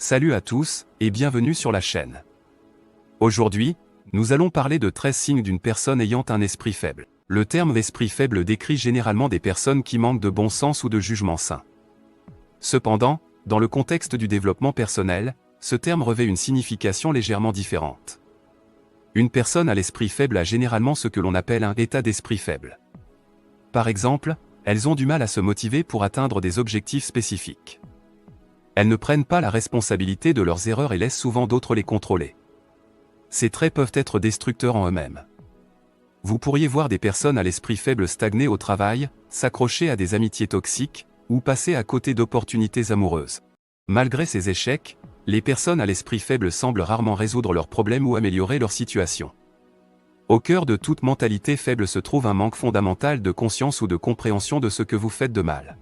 Salut à tous, et bienvenue sur la chaîne. Aujourd'hui, nous allons parler de 13 signes d'une personne ayant un esprit faible. Le terme esprit faible décrit généralement des personnes qui manquent de bon sens ou de jugement sain. Cependant, dans le contexte du développement personnel, ce terme revêt une signification légèrement différente. Une personne à l'esprit faible a généralement ce que l'on appelle un état d'esprit faible. Par exemple, elles ont du mal à se motiver pour atteindre des objectifs spécifiques. Elles ne prennent pas la responsabilité de leurs erreurs et laissent souvent d'autres les contrôler. Ces traits peuvent être destructeurs en eux-mêmes. Vous pourriez voir des personnes à l'esprit faible stagner au travail, s'accrocher à des amitiés toxiques, ou passer à côté d'opportunités amoureuses. Malgré ces échecs, les personnes à l'esprit faible semblent rarement résoudre leurs problèmes ou améliorer leur situation. Au cœur de toute mentalité faible se trouve un manque fondamental de conscience ou de compréhension de ce que vous faites de mal.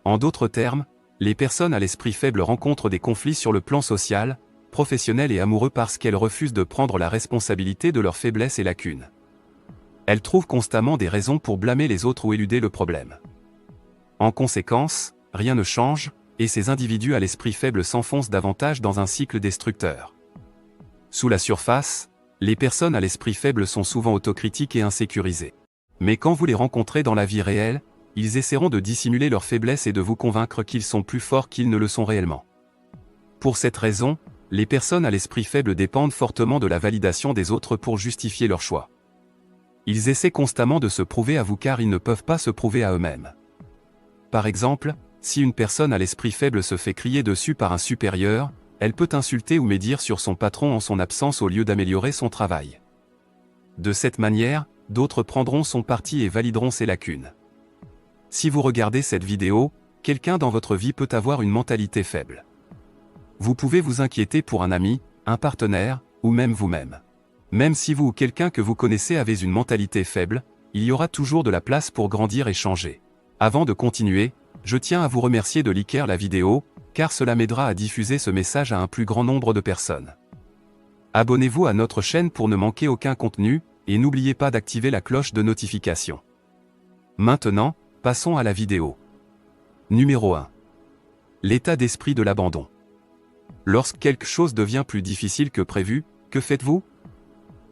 En d'autres termes, les personnes à l'esprit faible rencontrent des conflits sur le plan social, professionnel et amoureux parce qu'elles refusent de prendre la responsabilité de leurs faiblesses et lacunes. Elles trouvent constamment des raisons pour blâmer les autres ou éluder le problème. En conséquence, rien ne change, et ces individus à l'esprit faible s'enfoncent davantage dans un cycle destructeur. Sous la surface, les personnes à l'esprit faible sont souvent autocritiques et insécurisées. Mais quand vous les rencontrez dans la vie réelle, ils essaieront de dissimuler leurs faiblesses et de vous convaincre qu'ils sont plus forts qu'ils ne le sont réellement. Pour cette raison, les personnes à l'esprit faible dépendent fortement de la validation des autres pour justifier leurs choix. Ils essaient constamment de se prouver à vous car ils ne peuvent pas se prouver à eux-mêmes. Par exemple, si une personne à l'esprit faible se fait crier dessus par un supérieur, elle peut insulter ou médire sur son patron en son absence au lieu d'améliorer son travail. De cette manière, d'autres prendront son parti et valideront ses lacunes. Si vous regardez cette vidéo, quelqu'un dans votre vie peut avoir une mentalité faible. Vous pouvez vous inquiéter pour un ami, un partenaire, ou même vous-même. Même si vous ou quelqu'un que vous connaissez avez une mentalité faible, il y aura toujours de la place pour grandir et changer. Avant de continuer, je tiens à vous remercier de liker la vidéo, car cela m'aidera à diffuser ce message à un plus grand nombre de personnes. Abonnez-vous à notre chaîne pour ne manquer aucun contenu, et n'oubliez pas d'activer la cloche de notification. Maintenant, passons à la vidéo. Numéro 1. L'état d'esprit de l'abandon. Lorsque quelque chose devient plus difficile que prévu, que faites-vous?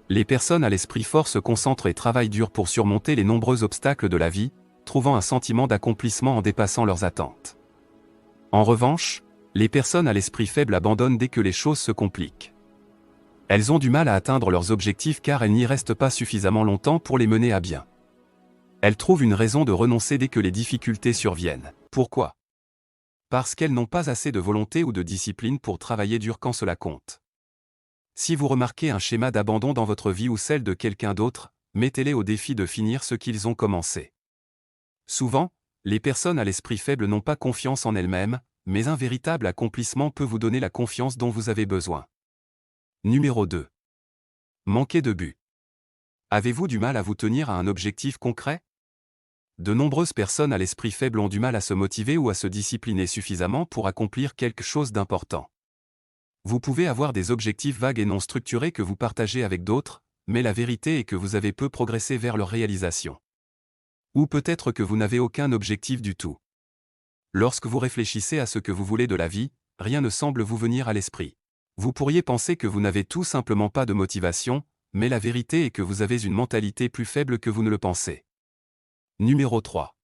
Les personnes à l'esprit fort se concentrent et travaillent dur pour surmonter les nombreux obstacles de la vie, trouvant un sentiment d'accomplissement en dépassant leurs attentes. En revanche, les personnes à l'esprit faible abandonnent dès que les choses se compliquent. Elles ont du mal à atteindre leurs objectifs car elles n'y restent pas suffisamment longtemps pour les mener à bien. Elles trouvent une raison de renoncer dès que les difficultés surviennent. Pourquoi? Parce qu'elles n'ont pas assez de volonté ou de discipline pour travailler dur quand cela compte. Si vous remarquez un schéma d'abandon dans votre vie ou celle de quelqu'un d'autre, mettez-les au défi de finir ce qu'ils ont commencé. Souvent, les personnes à l'esprit faible n'ont pas confiance en elles-mêmes, mais un véritable accomplissement peut vous donner la confiance dont vous avez besoin. Numéro 2. Manquer de but. Avez-vous du mal à vous tenir à un objectif concret? De nombreuses personnes à l'esprit faible ont du mal à se motiver ou à se discipliner suffisamment pour accomplir quelque chose d'important. Vous pouvez avoir des objectifs vagues et non structurés que vous partagez avec d'autres, mais la vérité est que vous avez peu progressé vers leur réalisation. Ou peut-être que vous n'avez aucun objectif du tout. Lorsque vous réfléchissez à ce que vous voulez de la vie, rien ne semble vous venir à l'esprit. Vous pourriez penser que vous n'avez tout simplement pas de motivation, mais la vérité est que vous avez une mentalité plus faible que vous ne le pensez. Numéro 3.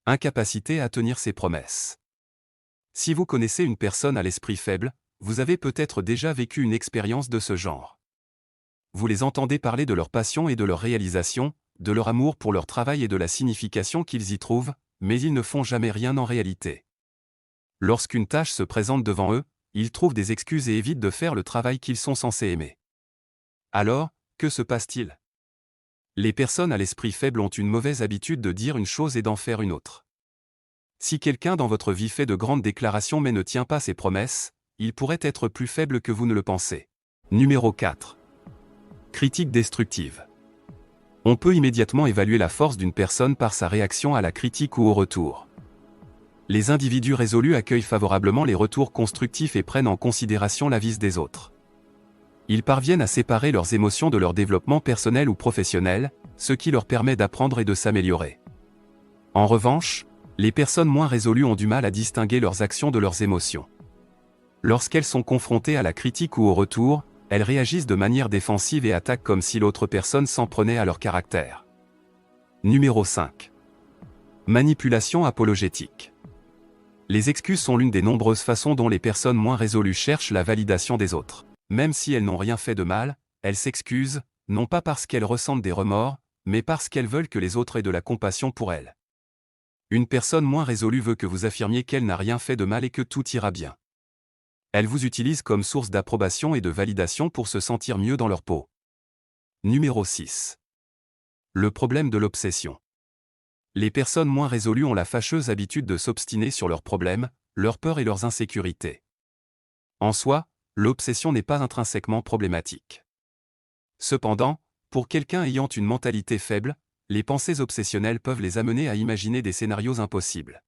Incapacité à tenir ses promesses. Si vous connaissez une personne à l'esprit faible, vous avez peut-être déjà vécu une expérience de ce genre. Vous les entendez parler de leur passion et de leur réalisation, de leur amour pour leur travail et de la signification qu'ils y trouvent, mais ils ne font jamais rien en réalité. Lorsqu'une tâche se présente devant eux, ils trouvent des excuses et évitent de faire le travail qu'ils sont censés aimer. Alors, que se passe-t-il? Les personnes à l'esprit faible ont une mauvaise habitude de dire une chose et d'en faire une autre. Si quelqu'un dans votre vie fait de grandes déclarations mais ne tient pas ses promesses, il pourrait être plus faible que vous ne le pensez. Numéro 4. Critique destructive. On peut immédiatement évaluer la force d'une personne par sa réaction à la critique ou au retour. Les individus résolus accueillent favorablement les retours constructifs et prennent en considération l'avis des autres. Ils parviennent à séparer leurs émotions de leur développement personnel ou professionnel, ce qui leur permet d'apprendre et de s'améliorer. En revanche, les personnes moins résolues ont du mal à distinguer leurs actions de leurs émotions. Lorsqu'elles sont confrontées à la critique ou au retour, elles réagissent de manière défensive et attaquent comme si l'autre personne s'en prenait à leur caractère. Numéro 5. Manipulation apologétique. Les excuses sont l'une des nombreuses façons dont les personnes moins résolues cherchent la validation des autres. Même si elles n'ont rien fait de mal, elles s'excusent, non pas parce qu'elles ressentent des remords, mais parce qu'elles veulent que les autres aient de la compassion pour elles. Une personne moins résolue veut que vous affirmiez qu'elle n'a rien fait de mal et que tout ira bien. Elle vous utilise comme source d'approbation et de validation pour se sentir mieux dans leur peau. Numéro 6. Le problème de l'obsession. Les personnes moins résolues ont la fâcheuse habitude de s'obstiner sur leurs problèmes, leurs peurs et leurs insécurités. En soi, l'obsession n'est pas intrinsèquement problématique. Cependant, pour quelqu'un ayant une mentalité faible, les pensées obsessionnelles peuvent les amener à imaginer des scénarios impossibles.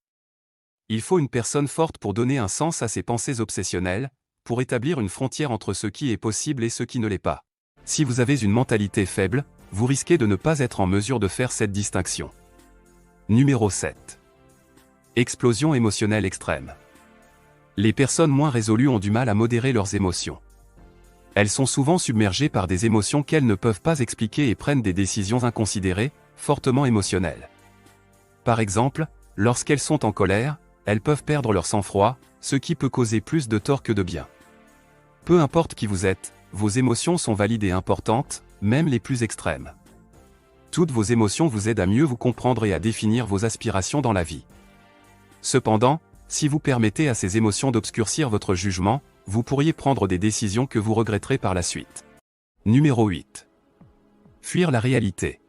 Il faut une personne forte pour donner un sens à ces pensées obsessionnelles, pour établir une frontière entre ce qui est possible et ce qui ne l'est pas. Si vous avez une mentalité faible, vous risquez de ne pas être en mesure de faire cette distinction. Numéro 7. Explosion émotionnelle extrême. Les personnes moins résolues ont du mal à modérer leurs émotions. Elles sont souvent submergées par des émotions qu'elles ne peuvent pas expliquer et prennent des décisions inconsidérées, fortement émotionnelles. Par exemple, lorsqu'elles sont en colère, elles peuvent perdre leur sang-froid, ce qui peut causer plus de tort que de bien. Peu importe qui vous êtes, vos émotions sont valides et importantes, même les plus extrêmes. Toutes vos émotions vous aident à mieux vous comprendre et à définir vos aspirations dans la vie. Cependant, si vous permettez à ces émotions d'obscurcir votre jugement, vous pourriez prendre des décisions que vous regretterez par la suite. Numéro 8. Fuir la réalité.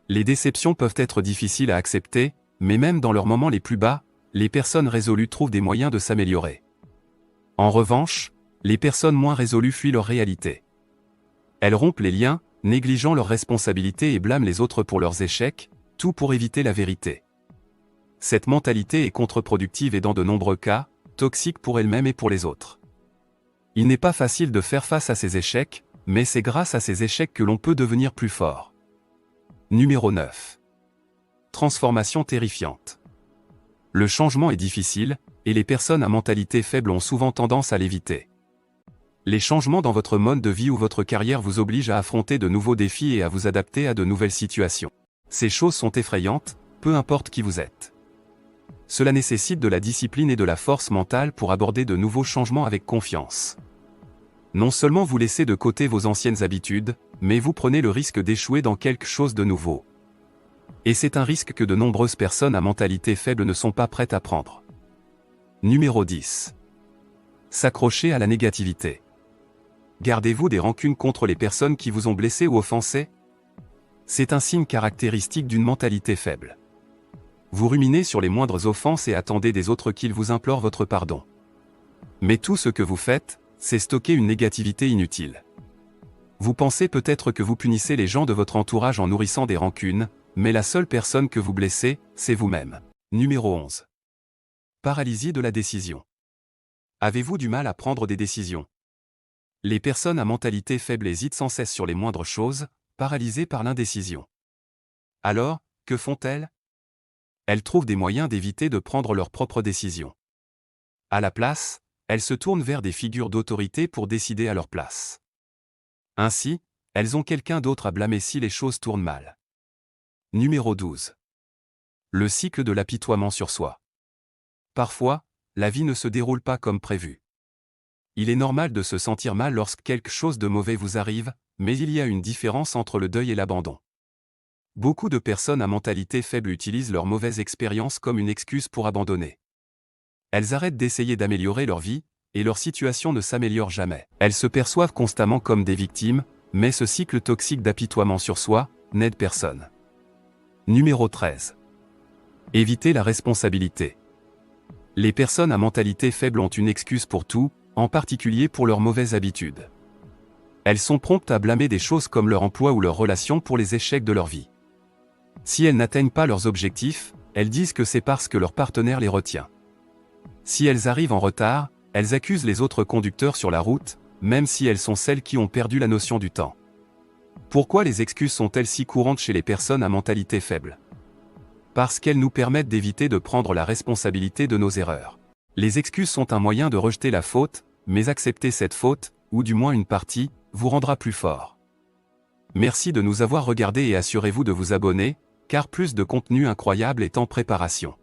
Les déceptions peuvent être difficiles à accepter, mais même dans leurs moments les plus bas, les personnes résolues trouvent des moyens de s'améliorer. En revanche, les personnes moins résolues fuient leur réalité. Elles rompent les liens, négligeant leurs responsabilités et blâment les autres pour leurs échecs, tout pour éviter la vérité. Cette mentalité est contre-productive et dans de nombreux cas, toxique pour elle-même et pour les autres. Il n'est pas facile de faire face à ces échecs, mais c'est grâce à ces échecs que l'on peut devenir plus fort. Numéro 9. Transformation terrifiante. Le changement est difficile, et les personnes à mentalité faible ont souvent tendance à l'éviter. Les changements dans votre mode de vie ou votre carrière vous obligent à affronter de nouveaux défis et à vous adapter à de nouvelles situations. Ces choses sont effrayantes, peu importe qui vous êtes. Cela nécessite de la discipline et de la force mentale pour aborder de nouveaux changements avec confiance. Non seulement vous laissez de côté vos anciennes habitudes, mais vous prenez le risque d'échouer dans quelque chose de nouveau. Et c'est un risque que de nombreuses personnes à mentalité faible ne sont pas prêtes à prendre. Numéro 10. S'accrocher à la négativité. Gardez-vous des rancunes contre les personnes qui vous ont blessé ou offensé? C'est un signe caractéristique d'une mentalité faible. Vous ruminez sur les moindres offenses et attendez des autres qu'ils vous implorent votre pardon. Mais tout ce que vous faites, c'est stocker une négativité inutile. Vous pensez peut-être que vous punissez les gens de votre entourage en nourrissant des rancunes, mais la seule personne que vous blessez, c'est vous-même. Numéro 11. Paralysie de la décision. Avez-vous du mal à prendre des décisions? Les personnes à mentalité faible hésitent sans cesse sur les moindres choses, paralysées par l'indécision. Alors, que font-elles? Elles trouvent des moyens d'éviter de prendre leurs propres décisions. À la place, elles se tournent vers des figures d'autorité pour décider à leur place. Ainsi, elles ont quelqu'un d'autre à blâmer si les choses tournent mal. Numéro 12. Le cycle de l'apitoiement sur soi. Parfois, la vie ne se déroule pas comme prévu. Il est normal de se sentir mal lorsque quelque chose de mauvais vous arrive, mais il y a une différence entre le deuil et l'abandon. Beaucoup de personnes à mentalité faible utilisent leur mauvaise expérience comme une excuse pour abandonner. Elles arrêtent d'essayer d'améliorer leur vie, et leur situation ne s'améliore jamais. Elles se perçoivent constamment comme des victimes, mais ce cycle toxique d'apitoiement sur soi n'aide personne. Numéro 13. Éviter la responsabilité. Les personnes à mentalité faible ont une excuse pour tout, en particulier pour leurs mauvaises habitudes. Elles sont promptes à blâmer des choses comme leur emploi ou leurs relations pour les échecs de leur vie. Si elles n'atteignent pas leurs objectifs, elles disent que c'est parce que leur partenaire les retient. Si elles arrivent en retard, elles accusent les autres conducteurs sur la route, même si elles sont celles qui ont perdu la notion du temps. Pourquoi les excuses sont-elles si courantes chez les personnes à mentalité faible? Parce qu'elles nous permettent d'éviter de prendre la responsabilité de nos erreurs. Les excuses sont un moyen de rejeter la faute, mais accepter cette faute, ou du moins une partie, vous rendra plus fort. Merci de nous avoir regardés et assurez-vous de vous abonner, car plus de contenu incroyable est en préparation.